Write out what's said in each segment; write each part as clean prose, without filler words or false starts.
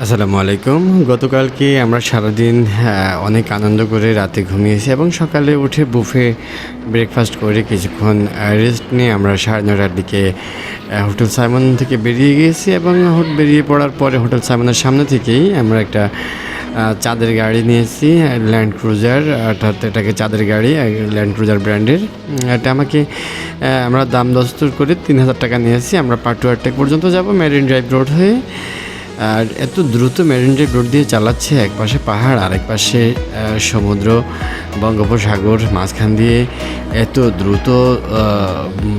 আসসালামু আলাইকুম। গতকালকে আমরা সারাদিন অনেক আনন্দ করে রাতে ঘুমিয়েছি এবং সকালে উঠে বুফে ব্রেকফাস্ট করে কিছুক্ষণ রেস্ট নিয়ে আমরা 9:30টার দিকে হোটেল সাইমন থেকে বেরিয়ে গিয়েছি এবং বেরিয়ে পড়ার পরে হোটেল সাইমনের সামনে থেকেই আমরা একটা চাঁদের গাড়ি নিয়েছি, ল্যান্ড ক্রুজার, অর্থাৎ এটাকে চাঁদের গাড়ি, ল্যান্ড ক্রুজার ব্র্যান্ডের। এটা আমরা দাম দস্তর করে 3,000 টাকা নিয়েছি। আমরা পাটুয়ার টেক পর্যন্ত যাব মেরিন ড্রাইভ রোড হয়ে। আর এত দ্রুত মেরিন ড্রাইভ রোড দিয়ে চালাচ্ছে, এক পাশে পাহাড় আরেক পাশে সমুদ্র, বঙ্গোপসাগর, মাঝখান দিয়ে এত দ্রুত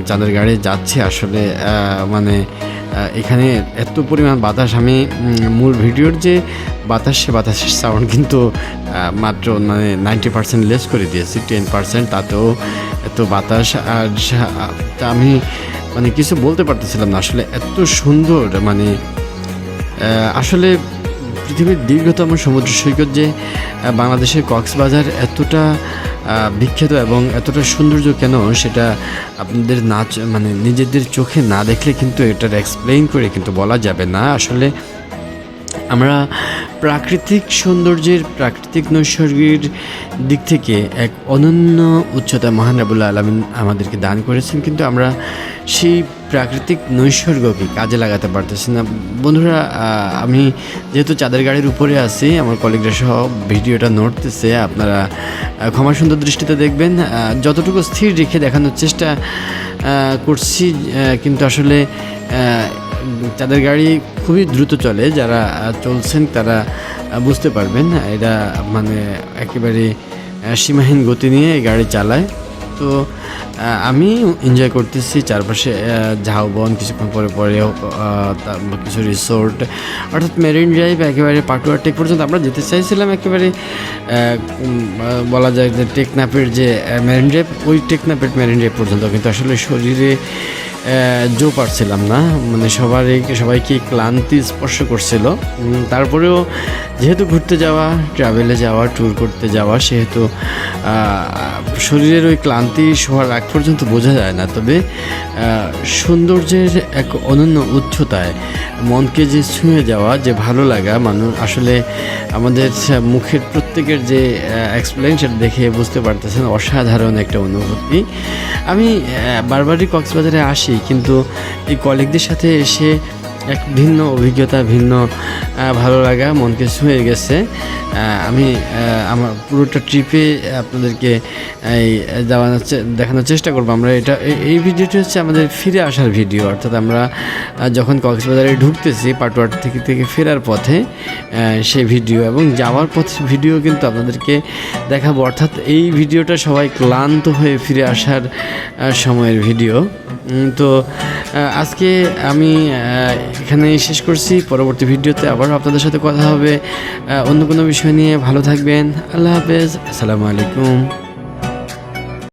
চাঁদের গাড়ি যাচ্ছে। আসলে এখানে এত পরিমাণ বাতাস, আমি মূল ভিডিওর যে বাতাসের সাউন্ড কিন্তু মাত্র 90% লেস করে দিয়েছি, 10%, তাতেও এত বাতাস। আর আমি কিছু বলতে পারতেছিলাম না, আসলে এত সুন্দর। আসলে পৃথিবীর দীর্ঘতম সমুদ্র সৈকত যে বাংলাদেশের কক্সবাজার এতটা বিখ্যাত এবং এতটা সৌন্দর্য কেন, সেটা আপনাদের নিজেদের চোখে না দেখলে কিন্তু এটার এক্সপ্লেইন করে কিন্তু বলা যাবে না। আসলে আমরা প্রাকৃতিক সৌন্দর্যের, প্রাকৃতিক নৈসর্গের দিক থেকে এক অনন্য উচ্চতা মহান রব্বুল আলামিন আমাদেরকে দান করেছেন, কিন্তু আমরা সেই প্রাকৃতিক নৈসর্গকে কাজে লাগাতে পারতেছি না। বন্ধুরা, আমি যেহেতু চাঁদের গাড়ির উপরে আছি, আমার কলিগরা সহ ভিডিওটা নড়তেছে, আপনারা ক্ষমা সুন্দর দৃষ্টিতে দেখবেন। যতটুকু স্থির রেখে দেখানোর চেষ্টা করছি, কিন্তু আসলে চাঁদের গাড়ি খুবই দ্রুত চলে, যারা চলছেন তারা বুঝতে পারবেন। এটা একেবারে সীমাহীন গতি নিয়ে এই গাড়ি চালায়। তো আমি এনজয় করতেছি চারপাশে ঝাউবন, কিছুক্ষণ পরে কিছু রিসোর্ট, অর্থাৎ মেরিন ড্রাইভ একেবারে পাটুয়ার টেক পর্যন্ত আমরা যেতে চাইছিলাম। একেবারে বলা যায় যে টেকনাফের যে মেরিন ড্রাইভ, ওই টেকনাফের মেরিন ড্রাইভ পর্যন্ত, কিন্তু আসলে শরীরে জো পারছিলাম না। সবাইকে ক্লান্তি স্পর্শ করছিল। তারপরেও যেহেতু ঘুরতে যাওয়া, ট্রাভেলে যাওয়া, ট্যুর করতে যাওয়া, সেহেতু শরীরের ওই ক্লান্তি শোয়ার আগ পর্যন্ত বোঝা যায় না। তবে সৌন্দর্যের এক অনন্য উচ্চতায় মনকে যে ছুঁয়ে যাওয়া, যে ভালো লাগা, আসলে আমাদের মুখের প্রত্যেকের যে এক্সপ্লেন, সেটা দেখে বুঝতে পারতেছেন অসাধারণ একটা অনুভূতি। আমি বারবারই কক্সবাজারে আসি, কিন্তু এই কলিগদের সাথে এসে এক ভিন্ন অভিজ্ঞতা, ভিন্ন ভালো লাগা মনকে ছুঁয়ে গেছে। আমি আমার পুরোটা ট্রিপে আপনাদেরকে দেখানোর চেষ্টা করবো। আমরা এই ভিডিওটি হচ্ছে আমাদের ফিরে আসার ভিডিও, অর্থাৎ আমরা যখন কক্সবাজারে ঢুকতেছি পাটুয়ার থেকে ফেরার পথে সেই ভিডিও, এবং যাওয়ার পথে ভিডিও কিন্তু আপনাদেরকে দেখাবো। অর্থাৎ এই ভিডিওটা সবাই ক্লান্ত হয়ে ফিরে আসার সময়ের ভিডিও। তো আজকে আমি এখানেই শেষ করছি। পরবর্তী ভিডিওতে আবার আপনাদের সাথে কথা হবে অন্য কোনো বিষয় নিয়ে। ভালো থাকবেন। আল্লাহ হাফেজ। আসসালামু আলাইকুম।